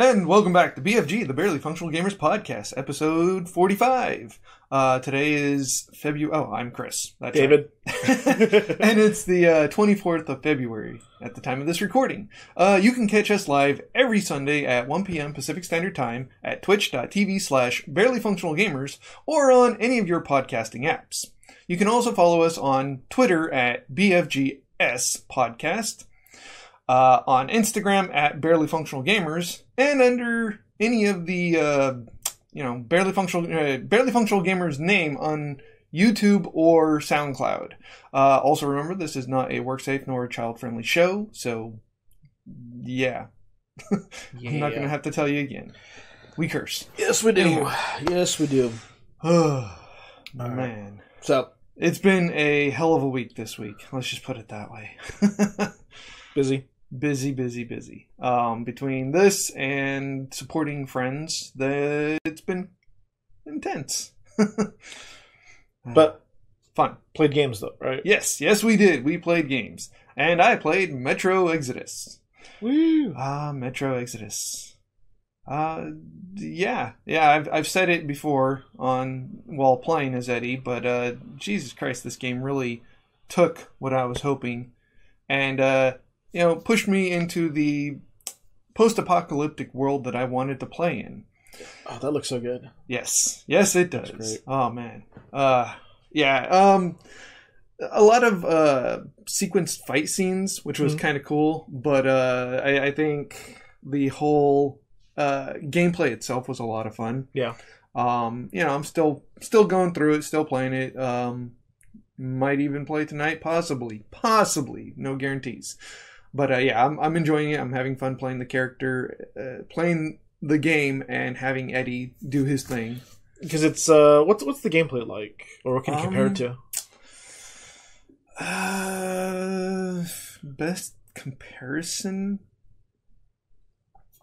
And welcome back to BFG, the Barely Functional Gamers Podcast, episode 45. Today is February. Oh, I'm Chris. That's David. Right. And it's the 24th of February at the time of this recording. You can catch us live every Sunday at 1 p.m. Pacific Standard Time at twitch.tv/barelyfunctionalgamers or on any of your podcasting apps. You can also follow us on Twitter at BFGS Podcast. On Instagram at Barely Functional Gamers, and under any of the Barely Functional Gamers name on YouTube or SoundCloud. Also remember, this is not a work-safe nor a child-friendly show, so yeah. I'm not going to have to tell you again. We curse. Yes, we do. Anyway. Yes, we do. Oh, man. So, it's been a hell of a week this week. Let's just put it that way. busy. Busy. Between this and supporting friends, it's been intense. But fun. Played games though, right? Yes, we did. We played games. And I played Metro Exodus. Woo! Metro Exodus. Yeah, I've said it before while playing as Eddie, but Jesus Christ, this game really took what I was hoping and pushed me into the post-apocalyptic world that I wanted to play in. Oh, that looks so good. Yes, it does. Oh, man. A lot of sequenced fight scenes, which was kind of cool, but I think the whole gameplay itself was a lot of fun. Yeah. I'm still going through it, still playing it. Might even play tonight, possibly. No guarantees. But I'm enjoying it. I'm having fun playing the character, playing the game, and having Eddie do his thing. Because it's what's the gameplay like, or what can you compare it to? Best comparison.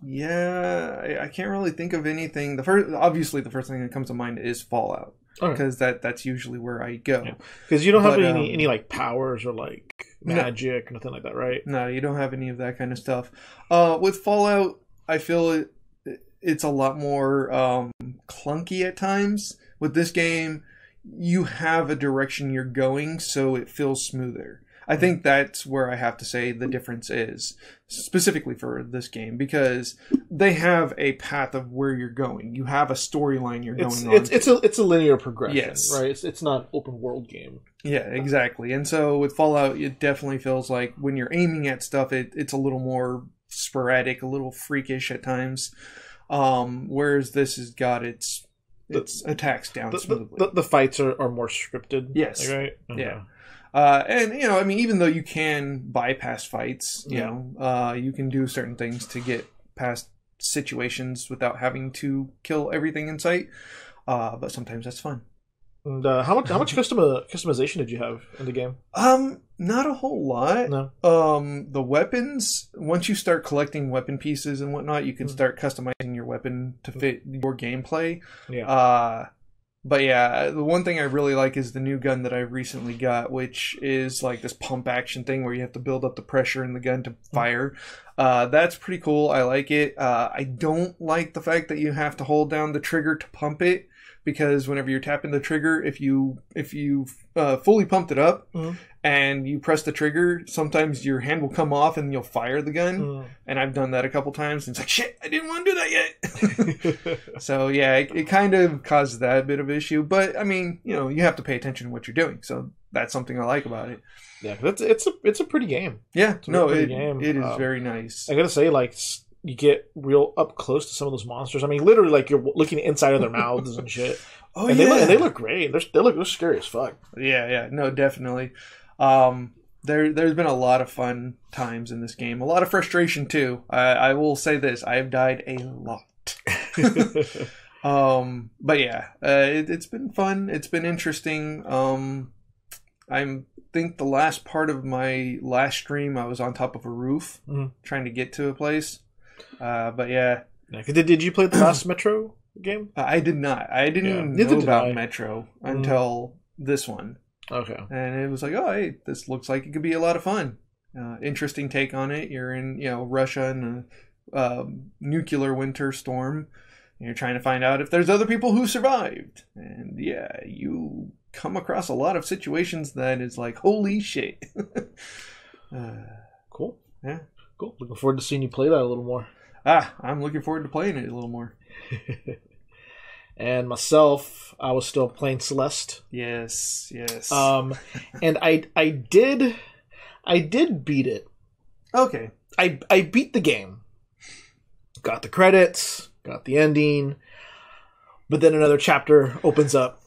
Yeah, I can't really think of anything. Obviously, the first thing that comes to mind is Fallout. Because that's usually where I go. Because you don't have any like powers or like magic or nothing like that, right? No, you don't have any of that kind of stuff. With Fallout, I feel it's a lot more clunky at times. With this game, you have a direction you're going, so it feels smoother. I think that's where I have to say the difference is, specifically for this game, because they have a path of where you're going. You have a storyline you're going on. It's a linear progression, yes. Right? It's not an open world game. Yeah, exactly. And so with Fallout, it definitely feels like when you're aiming at stuff, it's a little more sporadic, a little freakish at times. Whereas this has got its attacks down smoothly. The fights are more scripted. Yes. Right? Okay. Yeah. Even though you can bypass fights, you can do certain things to get past situations without having to kill everything in sight. But sometimes that's fun. And how much customization did you have in the game? Not a whole lot. No. The weapons, once you start collecting weapon pieces and whatnot, you can start customizing your weapon to fit your gameplay. Yeah. But yeah, the one thing I really like is the new gun that I recently got, which is like this pump action thing where you have to build up the pressure in the gun to fire. That's pretty cool. I like it. I don't like the fact that you have to hold down the trigger to pump it, because whenever you're tapping the trigger, if you fully pumped it up and you press the trigger, sometimes your hand will come off and you'll fire the gun. And I've done that a couple times, and it's like, shit, I didn't want to do that yet. So yeah, it kind of causes that bit of issue. But I mean, you have to pay attention to what you're doing. So that's something I like about it. Yeah, it's a pretty game. Yeah, game. It is very nice. I gotta say, like, you get real up close to some of those monsters. I mean, literally, like, you're looking inside of their mouths and shit. Oh, and yeah. They look great. They're scary as fuck. Yeah. No, definitely. There's been a lot of fun times in this game. A lot of frustration, too. I will say this. I have died a lot. But yeah, it's been fun. It's been interesting. I think the last part of my last stream, I was on top of a roof trying to get to a place. But yeah. Did you play the last Metro game? I did not. I didn't even know about Metro until this one. Okay. And it was like, oh, hey, this looks like it could be a lot of fun. Interesting take on it. You're in, Russia in nuclear winter storm. And you're trying to find out if there's other people who survived. And yeah, you come across a lot of situations that is like, holy shit. Cool. Yeah. Cool. Looking forward to seeing you play that a little more. I'm looking forward to playing it a little more. And myself, I was still playing Celeste. Yes. And I did beat it. Okay. I beat the game. Got the credits, got the ending, but then another chapter opens up.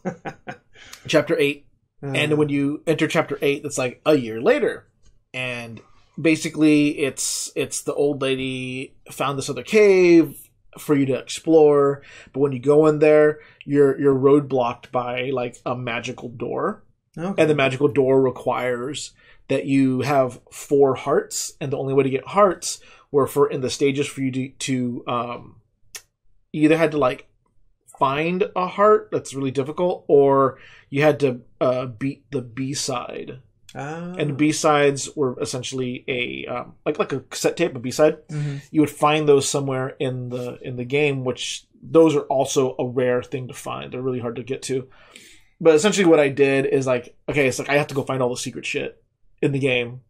Chapter 8. And when you enter chapter 8, it's like a year later. And basically it's the old lady found this other cave for you to explore, but when you go in there, you're roadblocked by like a magical door. Okay. And the magical door requires that you have 4 hearts, and the only way to get hearts were in the stages for you to you either had to like find a heart that's really difficult, or you had to beat the B-side. And B-sides were essentially a like a cassette tape, a B-side. Mm-hmm. You would find those somewhere in the game, which those are also a rare thing to find. They're really hard to get to. But essentially what I did is like, okay, it's like I have to go find all the secret shit in the game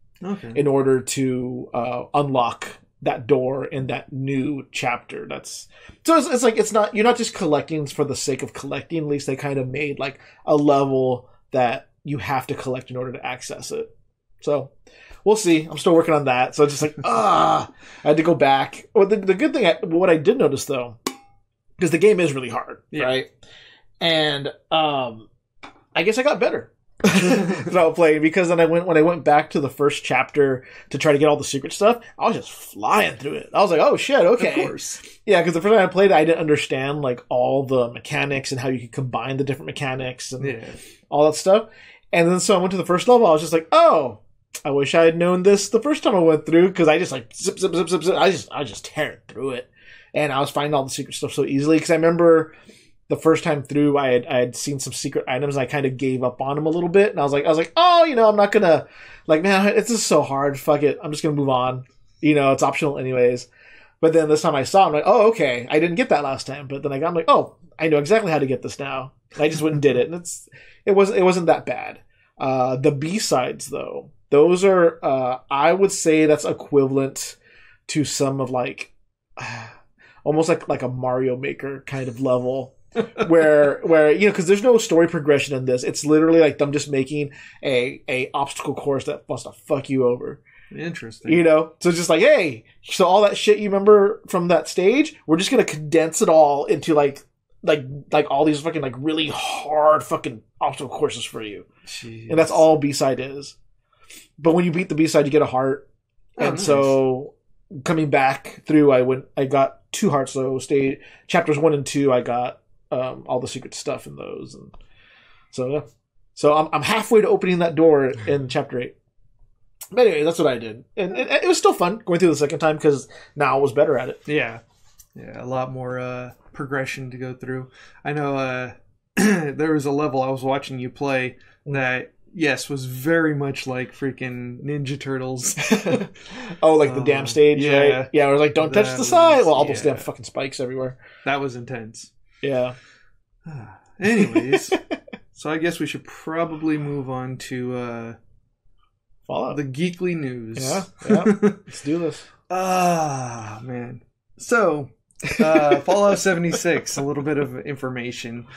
in order to unlock that door in that new chapter. It's like you're not just collecting for the sake of collecting. At least they kind of made like a level that you have to collect in order to access it. So we'll see. I'm still working on that. So it's just like, I had to go back. Well, the good thing, what I did notice though, because the game is really hard, right? And I guess I got better throughout playing, because then when I went back to the first chapter to try to get all the secret stuff, I was just flying through it. I was like, oh shit, okay. Of course. Yeah, because the first time I played it, I didn't understand like all the mechanics and how you could combine the different mechanics and all that stuff. And then so I went to the first level, I was just like, oh, I wish I had known this the first time I went through, because I just like zip. I just tear through it. And I was finding all the secret stuff so easily, because I remember the first time through, I had seen some secret items, and I kind of gave up on them a little bit. And I was like, oh, I'm not gonna, like, man, it's just so hard. Fuck it. I'm just gonna move on. It's optional anyways. But then this time I saw, I'm like, oh, okay. I didn't get that last time. But then I'm like, oh, I know exactly how to get this now. And I just went and did it. And it wasn't that bad. The B-sides, though, those are, I would say that's equivalent to some of like, almost like a Mario Maker kind of level. where because there's no story progression in this. It's literally like them just making a obstacle course that wants to fuck you over. Interesting. So it's just like, hey, so all that shit you remember from that stage, we're just gonna condense it all into like all these fucking like really hard fucking obstacle courses for you. Jeez. And that's all B-side is. But when you beat the B-side, you get a heart. And nice. So coming back through, I got 2 hearts. So chapters 1 and 2, I got all the secret stuff in those. And so yeah. So I'm halfway to opening that door in chapter 8. But anyway, that's what I did. And it was still fun going through the second time, because now I was better at it. Yeah. Yeah, a lot more progression to go through. I know there was a level I was watching you play that, yes, was very much like freaking Ninja Turtles. Oh, like the dam stage, yeah. Right? Yeah, I was like, don't touch the side. Well, all those damn fucking spikes everywhere. That was intense. Yeah. Anyways, so I guess we should probably move on to Fallout. The geekly news. Yeah. Let's do this. Man. So, Fallout 76, a little bit of information.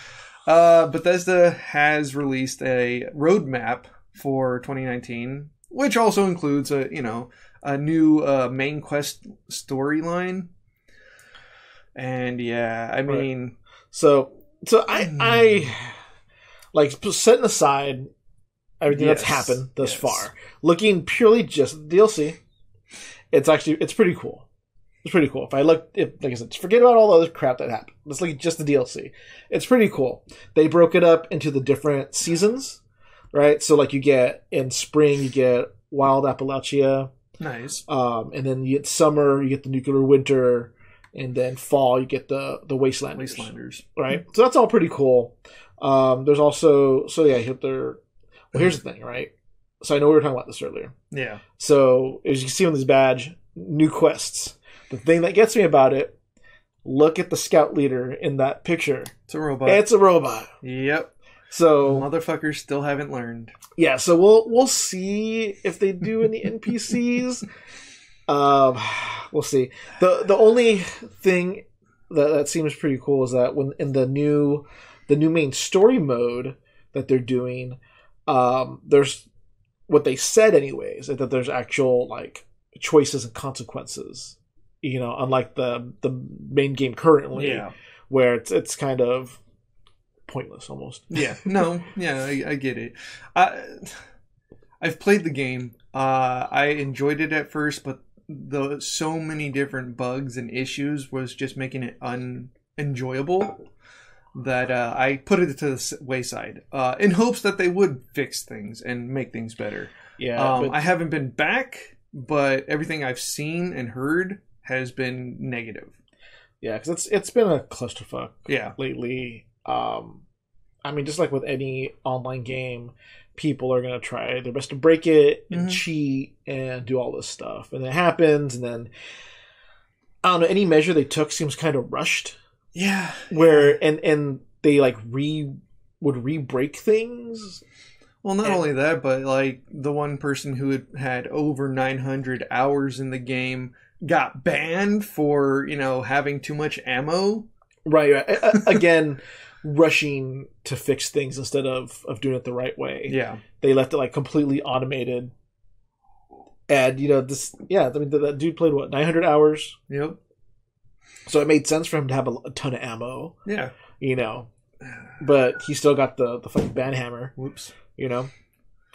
Bethesda has released a roadmap for 2019, which also includes a new main quest storyline. And yeah, I mean, so I like setting aside everything that's happened thus far, looking purely just at the DLC. It's pretty cool. It's pretty cool. Like I said, forget about all the other crap that happened. Let's look at just the DLC. It's pretty cool. They broke it up into the different seasons, right? So like you get in spring, you get Wild Appalachia. Nice. And then you get summer, you get the Nuclear Winter, and then fall, you get the Wastelanders. Right? So that's all pretty cool. There's also, well, here's the thing, right? So I know we were talking about this earlier. Yeah. So as you can see on this badge, new quests. the thing that gets me about it, look at the scout leader in that picture. It's a robot. It's a robot. Yep. So motherfuckers still haven't learned. Yeah, so we'll see if they do any NPCs. We'll see. The only thing that seems pretty cool is that when in the new main story mode that they're doing, there's what they said anyways, is that there's actual like choices and consequences. You know, unlike the main game currently, where it's kind of pointless almost. Yeah. No. Yeah, I get it. I've played the game. I enjoyed it at first, but so many different bugs and issues was just making it unenjoyable that I put it to the wayside in hopes that they would fix things and make things better. Yeah. I haven't been back, but everything I've seen and heard has been negative. Yeah, because it's been a clusterfuck. Yeah. Lately. I mean, just like with any online game, people are going to try their best to break it and cheat and do all this stuff. And it happens, and then, I don't know, any measure they took seems kind of rushed. Yeah. Where, and they like would re-break things. Well, not only that, but like the one person who had over 900 hours in the game got banned for, having too much ammo. Right. Again, rushing to fix things instead of doing it the right way. Yeah. They left it like completely automated. And, that dude played 900 hours? Yep. So it made sense for him to have a ton of ammo. Yeah. But he still got the fucking ban hammer. Whoops.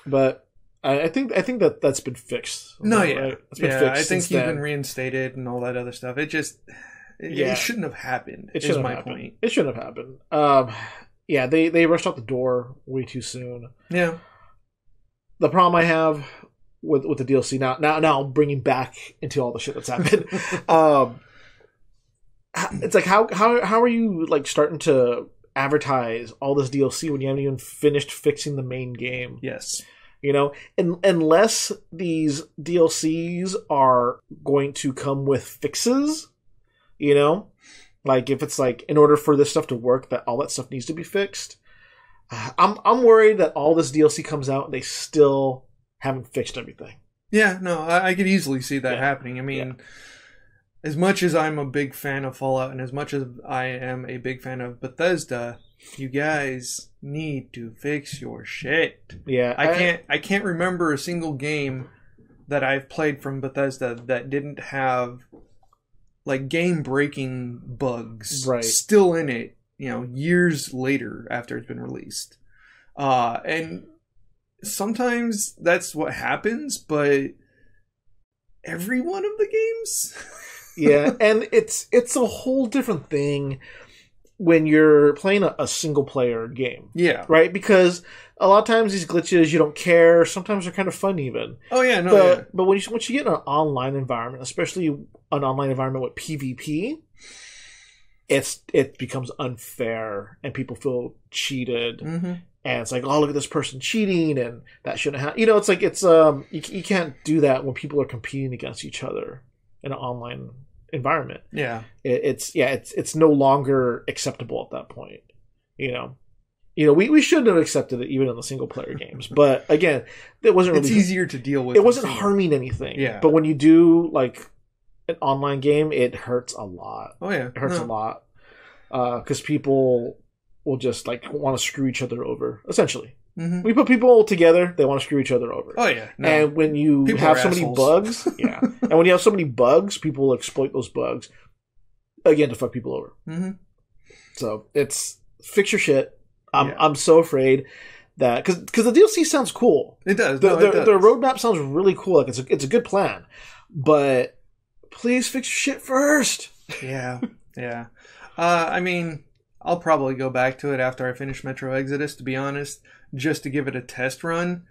But I think that's been fixed. No, yeah. Right? It's been fixed. I think he's been reinstated and all that other stuff. It just... It shouldn't have happened. It shouldn't have happened. Point. It shouldn't have happened. They rushed out the door way too soon. Yeah. The problem I have with the DLC now bringing back into all the shit that's happened. It's like how are you like starting to advertise all this DLC when you haven't even finished fixing the main game? Yes. Unless these DLCs are going to come with fixes. Like if it's like in order for this stuff to work, that all that stuff needs to be fixed. I'm worried that all this DLC comes out and they still haven't fixed everything. Yeah, no, I could easily see that happening. I mean, as much as I'm a big fan of Fallout and as much as I am a big fan of Bethesda, you guys need to fix your shit. Yeah, I can't remember a single game that I've played from Bethesda that didn't have like game-breaking bugs still in it, years later after it's been released. And sometimes that's what happens, but every one of the games... Yeah, and it's a whole different thing when you're playing a single-player game. Yeah. Right? Because a lot of times these glitches, you don't care. Sometimes they're kind of fun even. Oh, yeah, no, But once you get in an online environment, especially an online environment with PvP, it becomes unfair and people feel cheated. Mm-hmm. And it's like, oh, look at this person cheating and that shouldn't happen. It's like you can't do that when people are competing against each other in an online environment. Yeah. It's no longer acceptable at that point. We shouldn't have accepted it even in the single player games. But again, it wasn't really... It's easier to deal with. It wasn't harming anything. Yeah. But when you do like an online game, it hurts a lot. Oh yeah. It hurts a lot. Because people will just like want to screw each other over, essentially. Mm-hmm. We put people together, they want to screw each other over. Oh yeah. No. And when you people have so many bugs, and when you have so many bugs, people will exploit those bugs again to fuck people over. Mm-hmm. So it's fix your shit. I'm so afraid that because the DLC sounds cool. It does. The roadmap sounds really cool. Like it's a good plan, but please fix your shit first. Yeah. Yeah. I mean, I'll probably go back to it after I finish Metro Exodus, to be honest, just to give it a test run.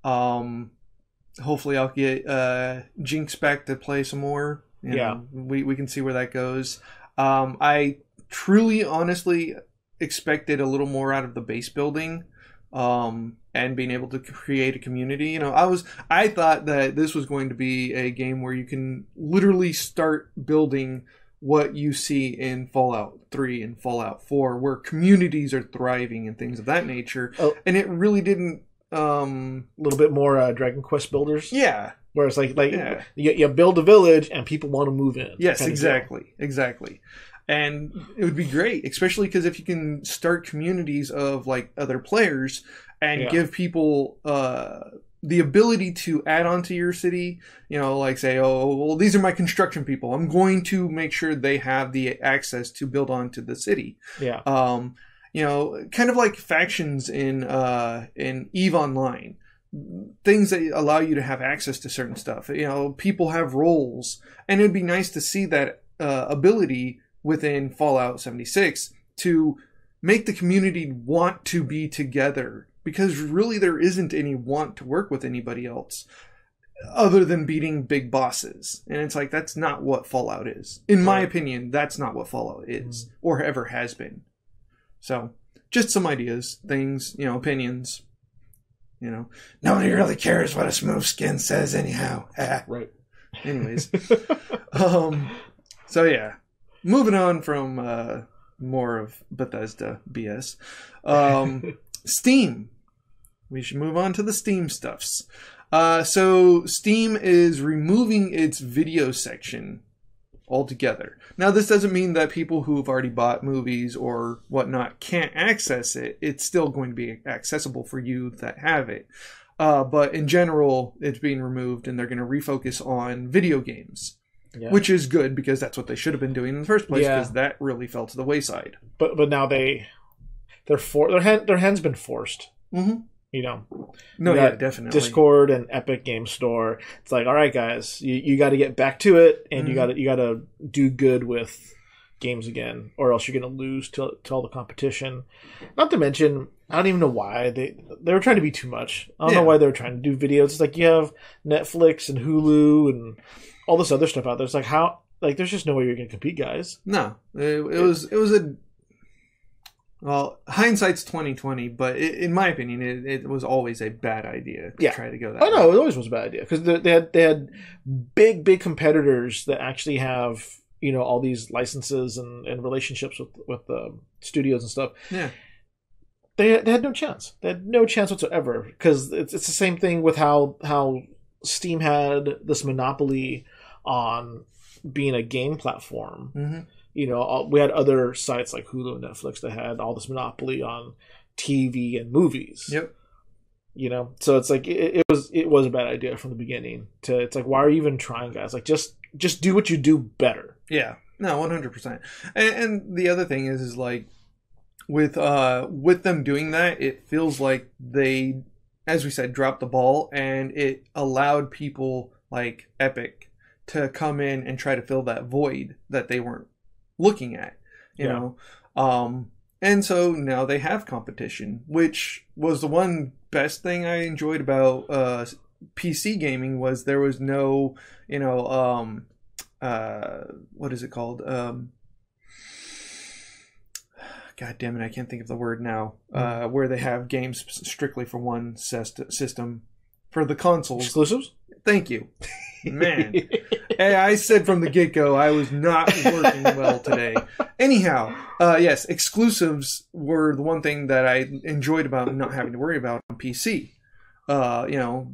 Hopefully I'll get Jinx back to play some more. We can see where that goes. I truly, honestly expected a little more out of the base building. and being able to create a community. You know, I thought that this was going to be a game where you can literally start building what you see in Fallout 3 and Fallout 4, where communities are thriving and things of that nature. Oh. And it really didn't... a little bit more Dragon Quest builders. Yeah. Where it's you build a village and people want to move in. Yes, exactly. And it would be great, especially because if you can start communities of like other players and give people the ability to add on to your city, you know, like say, oh, well, these are my construction people. I'm going to make sure they have the access to build onto the city. Yeah. You know, kind of like factions in EVE Online. Things that allow you to have access to certain stuff. You know, people have roles. And it'd be nice to see that ability within Fallout 76 to make the community want to be together. Because really there isn't any want to work with anybody else other than beating big bosses. And it's like, that's not what Fallout is. In my opinion, that's not what Fallout is or ever has been. So, just some ideas, things, you know, opinions. You know, nobody really cares what a smooth skin says anyhow. Right. Anyways. So yeah, moving on from more of Bethesda BS. Steam. We should move on to the Steam stuffs. So Steam is removing its video section altogether. Now, this doesn't mean that people who have already bought movies or whatnot can't access it. It's still going to be accessible for you that have it. But in general, it's being removed and they're going to refocus on video games. Yeah. Which is good because that's what they should have been doing in the first place because that really fell to the wayside. But now their hand's been forced. Mm-hmm. You know, no, yeah, definitely. Discord and Epic Game Store. It's like, all right, guys, you got to get back to it, and you got to do good with games again, or else you're going to lose to all the competition. Not to mention, I don't even know why they were trying to be too much. I don't know why they were trying to do videos. It's like you have Netflix and Hulu and all this other stuff out there. It's like there's just no way you're going to compete, guys. No, it was a. Well, hindsight's 20/20, but in my opinion, it was always a bad idea to try to go that way. No, it always was a bad idea because they had big competitors that actually have, you know, all these licenses and relationships with studios and stuff. Yeah, they had no chance. They had no chance whatsoever because it's the same thing with how Steam had this monopoly on being a game platform. Mm-hmm. You know, we had other sites like Hulu and Netflix that had all this monopoly on TV and movies. Yep. You know, so it's like it was a bad idea from the beginning. It's like, why are you even trying, guys? Like, just do what you do better. Yeah. No, 100%. And the other thing is like with them doing that, it feels like they, as we said, dropped the ball, and it allowed people like Epic to come in and try to fill that void that they weren't looking at, you know. And so now they have competition, which was the one best thing I enjoyed about PC gaming was there was no, you know, what is it called? God damn it, I can't think of the word now. Where they have games strictly for one system for the consoles. Exclusives? Thank you. Man. Hey, I said from the get-go I was not working well today. Anyhow, yes, exclusives were the one thing that I enjoyed about not having to worry about on PC. You know,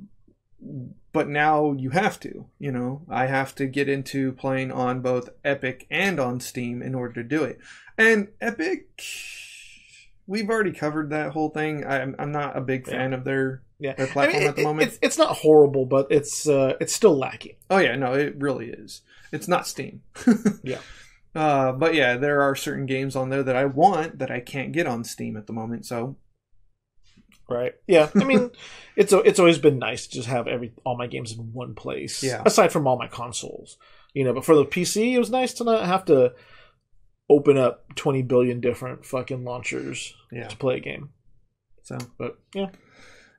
but now you have to, you know. I have to get into playing on both Epic and on Steam in order to do it. And Epic, we've already covered that whole thing. I'm not a big fan of their platform at the moment. It's not horrible, but it's still lacking. Oh yeah, no, it really is. It's not Steam. Yeah. But yeah, there are certain games on there that I want that I can't get on Steam at the moment. So. Right. Yeah. I mean, it's always been nice to just have all my games in one place. Yeah. Aside from all my consoles, you know. But for the PC, it was nice to not have to open up 20 billion different fucking launchers to play a game. So, but yeah.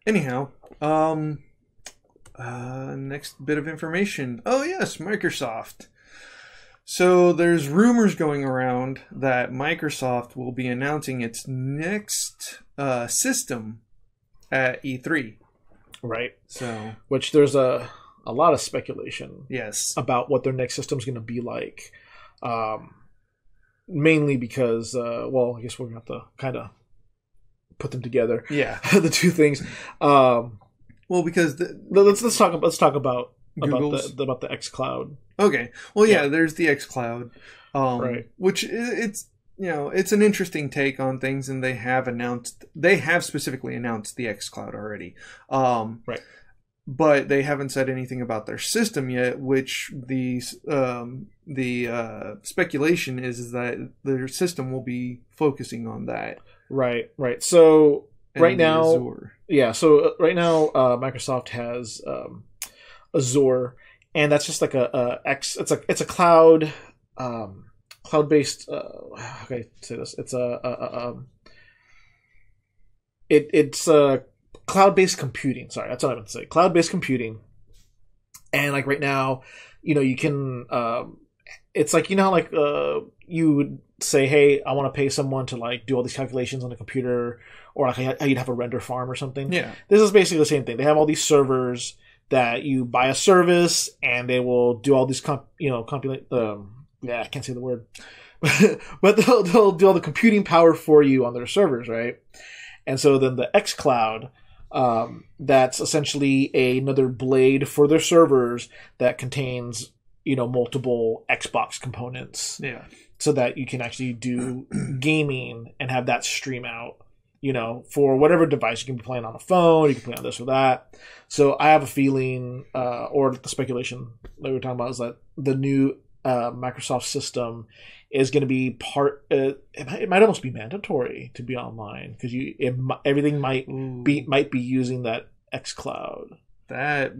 Anyhow, next bit of information. Oh yes, Microsoft. So there's rumors going around that Microsoft will be announcing its next system at E3. Right. So, which there's a lot of speculation. Yes. About what their next system is going to be like. Mainly because, I guess we're going to have to kind of put them together. Yeah. The two things. Because let's talk about the xCloud. Okay. Well, yeah. There's the xCloud, right? Which it's it's an interesting take on things, and they have specifically announced the xCloud already, right? But they haven't said anything about their system yet. Which the speculation is that their system will be focusing on that. Right. So right now, Azure. right now, Microsoft has Azure, and that's just like it's a cloud based. How can I say this? It's a cloud based computing. Sorry, that's what I meant to say. Cloud based computing, and like right now, you can. It's like like you would say, hey, I want to pay someone to like do all these calculations on the computer, or like how you'd have a render farm or something. Yeah, this is basically the same thing. They have all these servers that you buy a service, and they will do all these compilate. I can't say the word, but they'll do all the computing power for you on their servers, right? And so then the xCloud, that's essentially another blade for their servers that contains multiple Xbox components. Yeah. So that you can actually do gaming and have that stream out, for whatever device. You can be playing on a phone, you can play on this or that. So I have a feeling, or the speculation that we were talking about, is that the new Microsoft system is going to be it might almost be mandatory to be online, because everything might be using that xCloud. That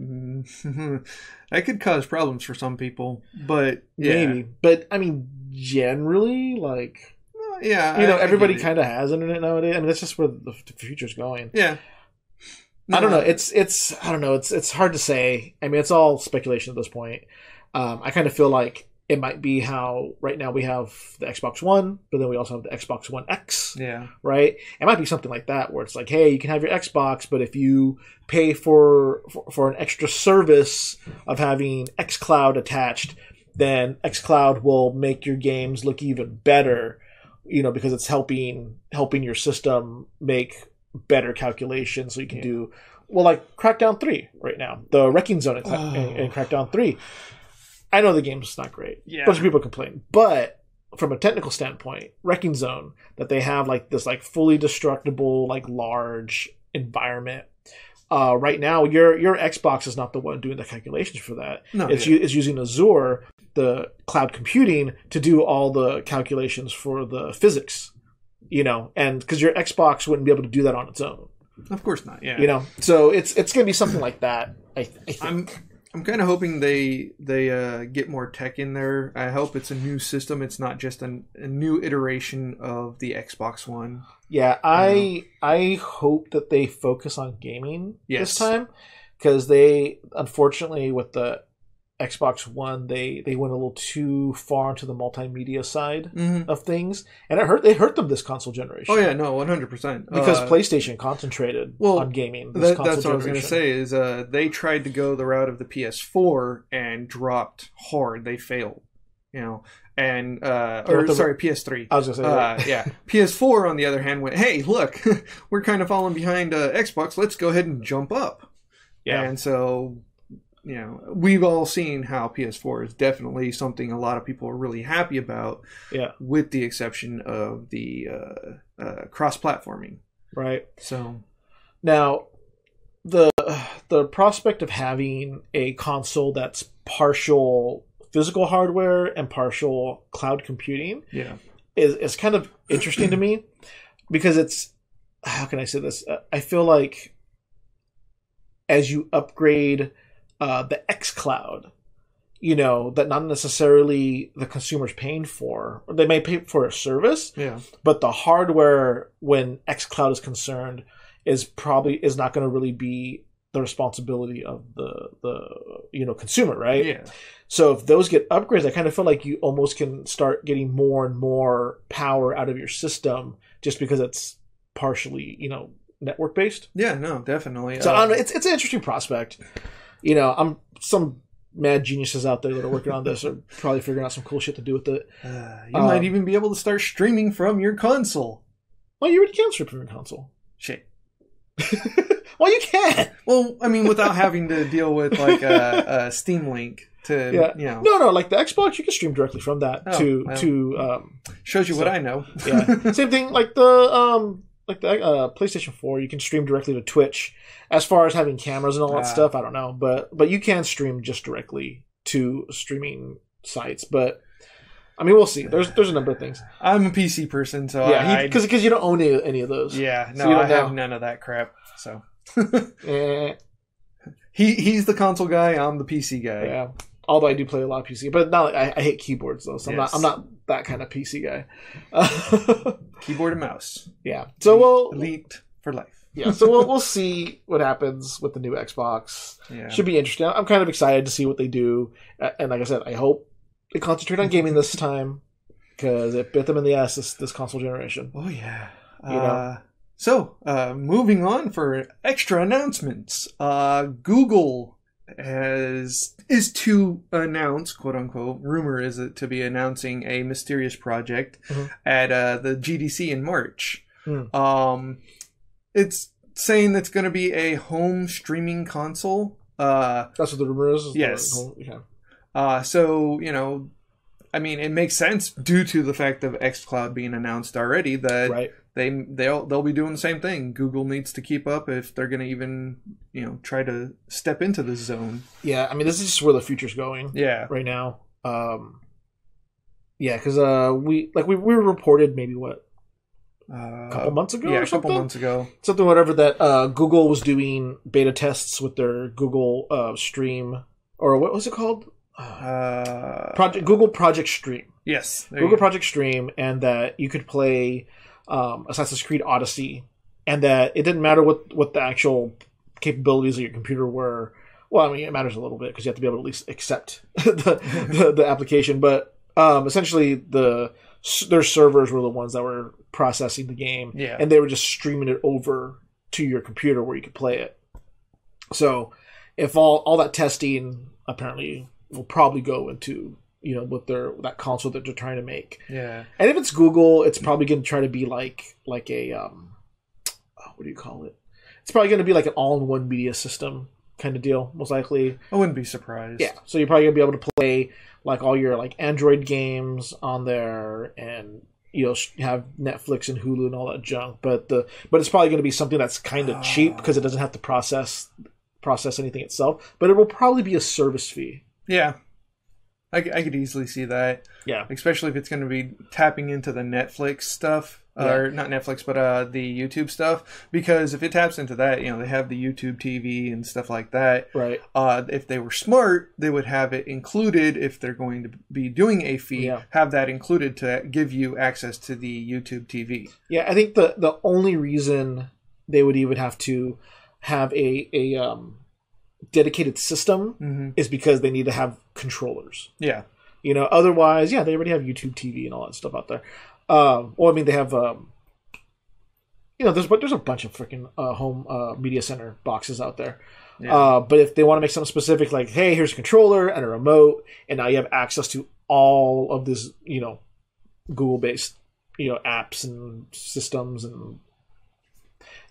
could cause problems for some people, but yeah. Maybe. But I mean, generally, like, everybody kind of has internet nowadays. I mean, that's just where the future's going. Yeah. I don't know. I don't know. It's hard to say. I mean, it's all speculation at this point. I kind of feel like it might be how right now we have the Xbox One, but then we also have the Xbox One X. Yeah. Right? It might be something like that, where it's like, hey, you can have your Xbox, but if you pay for an extra service of having xCloud attached, then xCloud will make your games look even better, because it's helping your system make better calculations, so you can do like Crackdown 3 right now, the Wrecking Zone in Crackdown 3. I know the game's not great. Yeah. A bunch of people complain. But from a technical standpoint, Wrecking Zone, that they have like this like fully destructible, like large environment. Right now, your Xbox is not the one doing the calculations for that. No, it's using Azure, the cloud computing, to do all the calculations for the physics. And because your Xbox wouldn't be able to do that on its own. Of course not. Yeah. So it's going to be something like that. I think. I'm kind of hoping they get more tech in there. I hope it's a new system. It's not just a new iteration of the Xbox One. Yeah, I hope that they focus on gaming this time, because they, unfortunately, with the Xbox One, they went a little too far into the multimedia side of things, and they hurt them this console generation. Oh yeah, no, 100%. Because PlayStation concentrated on gaming. That's what I was going to say. Is they tried to go the route of the PS4 and dropped hard. They failed, and PS3. I was going to say, yeah. PS4 on the other hand went, hey, look, we're kind of falling behind Xbox. Let's go ahead and jump up. Yeah, and so. We've all seen how PS4 is definitely something a lot of people are really happy about. Yeah. With the exception of the cross-platforming. Right. So now, the prospect of having a console that's partial physical hardware and partial cloud computing, is kind of interesting to me, because it's, how can I say this? I feel like as you upgrade the xCloud, that not necessarily the consumer's paying for. They may pay for a service, but the hardware, when xCloud is concerned, is not going to really be the responsibility of the consumer, right? Yeah. So if those get upgrades, I kind of feel like you almost can start getting more and more power out of your system, just because it's partially, network based. Yeah, no, definitely. So I don't know, it's an interesting prospect. I'm some mad geniuses out there that are working on this are probably figuring out some cool shit to do with it. You might even be able to start streaming from your console. Well, you already can stream from your console. Shit. Well, you can. Well, I mean, without having to deal with like a Steam Link to, No, like the Xbox, you can stream directly from that shows you what I know. Yeah. Same thing like the PlayStation 4, you can stream directly to Twitch. As far as having cameras and all that stuff, I don't know, but you can stream just directly to streaming sites. But I mean, we'll see. There's a number of things. I'm a PC person, so because you don't own any of those. Yeah, no, so I have none of that crap. So he's the console guy. I'm the PC guy. Yeah. Although I do play a lot of PC, but not like I hate keyboards though, so I'm not that kind of PC guy. Keyboard and mouse. Yeah. So elite for life. Yeah. So we'll see what happens with the new Xbox. Yeah. Should be interesting. I'm kind of excited to see what they do, and like I said, I hope they concentrate on gaming this time because it bit them in the ass this console generation. Oh yeah. So moving on for extra announcements. Google is to announce, quote unquote, rumor is it to be announcing a mysterious project at the GDC in March. It's saying it's going to be a home streaming console. That's what the rumor is? Yes. So, I mean, it makes sense due to the fact of xCloud being announced already that they'll be doing the same thing. Google needs to keep up if they're going to even, try to step into this zone. Yeah, I mean, this is just where the future's going. Yeah. Right now. Yeah, because we were reported maybe a couple months ago. Yeah, or something? A couple months ago. Something whatever that Google was doing beta tests with their Google Stream, or what was it called? Google Project Stream. Yes, Google Project Stream, and that you could play Assassin's Creed Odyssey, and that it didn't matter what the actual capabilities of your computer were. Well, I mean, it matters a little bit because you have to be able to at least accept the application. But essentially, their servers were the ones that were processing the game, and they were just streaming it over to your computer where you could play it. So, if all that testing apparently will probably go into with that console that they're trying to make. Yeah. And if it's Google, it's probably going to try to be like a what do you call it? It's probably going to be like an all-in-one media system kind of deal, most likely. I wouldn't be surprised. Yeah. So you're probably going to be able to play like all your like Android games on there, and have Netflix and Hulu and all that junk. But it's probably going to be something that's kind of cheap because it doesn't have to process anything itself. But it will probably be a service fee. Yeah. I could easily see that. Yeah. Especially if it's going to be tapping into the Netflix stuff. Or not Netflix, but the YouTube stuff. Because if it taps into that, they have the YouTube TV and stuff like that. Right. If they were smart, they would have it included if they're going to be doing a fee. Yeah. Have that included to give you access to the YouTube TV. Yeah, I think the only reason they would even have to have a dedicated system is because they need to have controllers. Yeah. Otherwise, they already have YouTube TV and all that stuff out there. Well, I mean, they have, there's a bunch of freaking home media center boxes out there. Yeah. But if they want to make something specific, like, hey, here's a controller and a remote, and now you have access to all of this, Google-based, apps and systems, and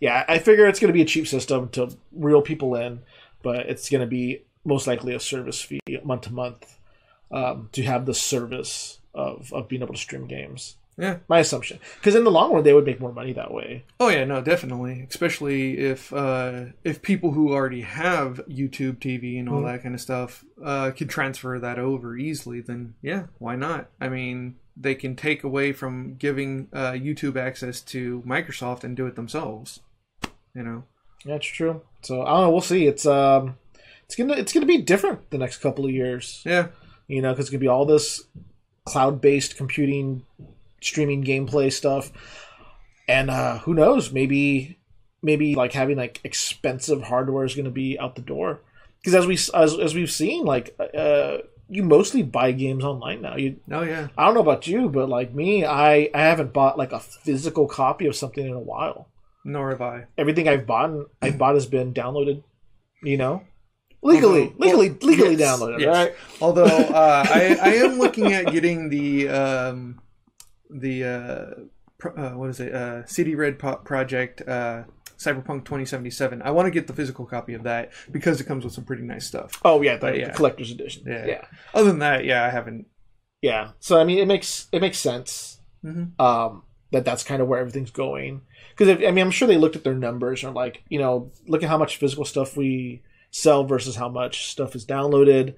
I figure it's going to be a cheap system to reel people in. But it's going to be most likely a service fee month to month to have the service of being able to stream games. Yeah. My assumption. Because in the long run, they would make more money that way. Oh, yeah, no, definitely. Especially if people who already have YouTube TV and all that kind of stuff could transfer that over easily, then, why not? I mean, they can take away from giving YouTube access to Microsoft and do it themselves. That's true. So I don't know. We'll see. It's gonna be different the next couple of years. Yeah. Because it's gonna be all this cloud-based computing, streaming gameplay stuff, and who knows? Maybe like having like expensive hardware is gonna be out the door. Because as we've seen, like you mostly buy games online now. I don't know about you, but like me, I haven't bought like a physical copy of something in a while. Nor have I. Everything I've bought has been downloaded. You know, legally downloaded. Yes. Right. Although I am looking at getting the what is it? CD Red Project Cyberpunk 2077. I want to get the physical copy of that because it comes with some pretty nice stuff. Oh yeah, the collector's edition. Yeah. Other than that, I haven't. Yeah. So I mean, it makes sense. Mm-hmm. That's kind of where everything's going. Because I'm sure they looked at their numbers and are like, look at how much physical stuff we sell versus how much stuff is downloaded.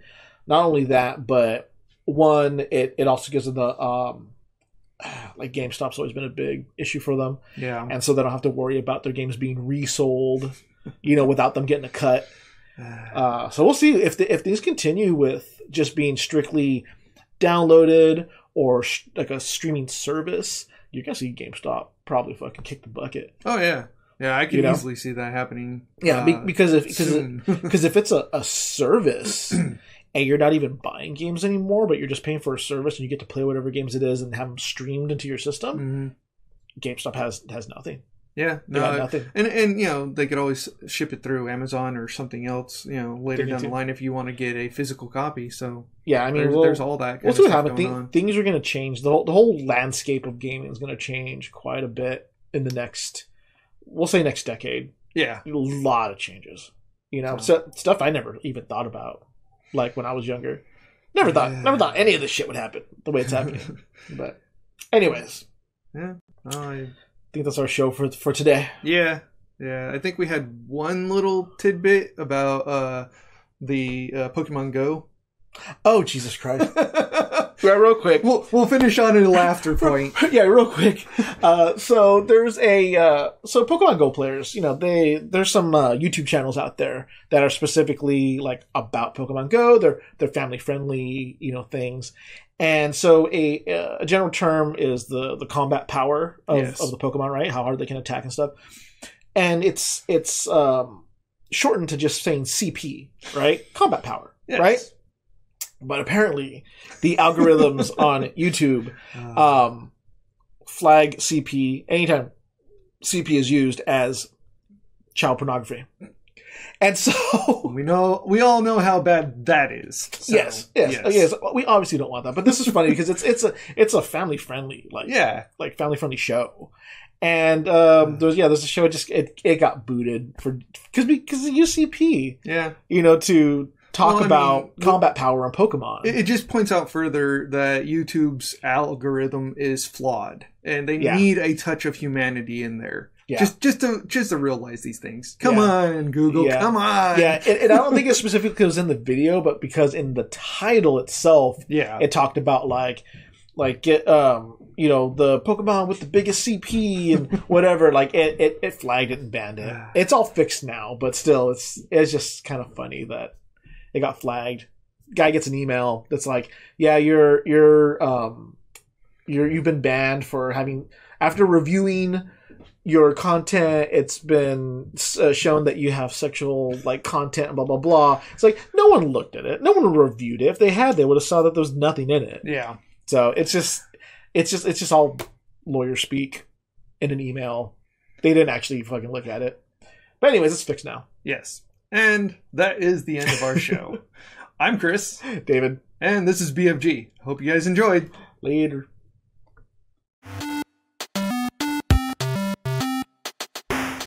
Not only that, but one, it also gives them the like GameStop's always been a big issue for them. Yeah. And so they don't have to worry about their games being resold, without them getting a cut. So we'll see if these continue with just being strictly downloaded or like a streaming service. You're gonna see GameStop probably fucking kick the bucket. Oh yeah, I can easily see that happening. Yeah, because if it's a service and you're not even buying games anymore, but you're just paying for a service and you get to play whatever games it is and have them streamed into your system, GameStop has nothing. Yeah, nothing. And they could always ship it through Amazon or something else, later down the line if you want to get a physical copy. So yeah, I mean, there's all that. We'll see what happens. Things are going to change. The whole landscape of gaming is going to change quite a bit in the next decade. Yeah, a lot of changes. So stuff I never even thought about, like when I was younger. Never thought any of this shit would happen the way it's happening. But, anyways, yeah. I think that's our show for today. Yeah. I think we had one little tidbit about the Pokemon Go. Oh, Jesus Christ! Yeah, real quick. We'll finish on a laughter point. Yeah, real quick. So there's Pokemon Go players. There's some YouTube channels out there that are specifically like about Pokemon Go. They're family friendly, things. And so a general term is the combat power of the Pokemon, right? How hard they can attack and stuff. And it's shortened to just saying CP, right? Combat power, right? But apparently the algorithms on YouTube flag CP anytime CP is used as child pornography. And so we all know how bad that is. So, yes. We obviously don't want that, but this is funny because it's a family friendly family friendly show, and there's a show it got booted because of UCP. Yeah, to talk about combat power on Pokemon. It just points out further that YouTube's algorithm is flawed, and they need a touch of humanity in there. Yeah. Just to realize these things. Come on, Google. Yeah. Come on. Yeah, and I don't think it's specifically because in the video, but because in the title itself, it talked about get the Pokemon with the biggest CP and whatever. Like it flagged it and banned it. It's all fixed now, but still, it's just kind of funny that it got flagged. Guy gets an email that's like, yeah, you've been banned for having after reviewing your content, it's been shown that you have sexual content and blah blah blah. It's like no one looked at it, no one reviewed it. If they had, they would have saw that there was nothing in it. Yeah. So it's just all lawyer speak in an email. They didn't actually fucking look at it. But anyways, it's fixed now. Yes, and that is the end of our show. I'm Chris, David, and this is BFG. Hope you guys enjoyed. Later.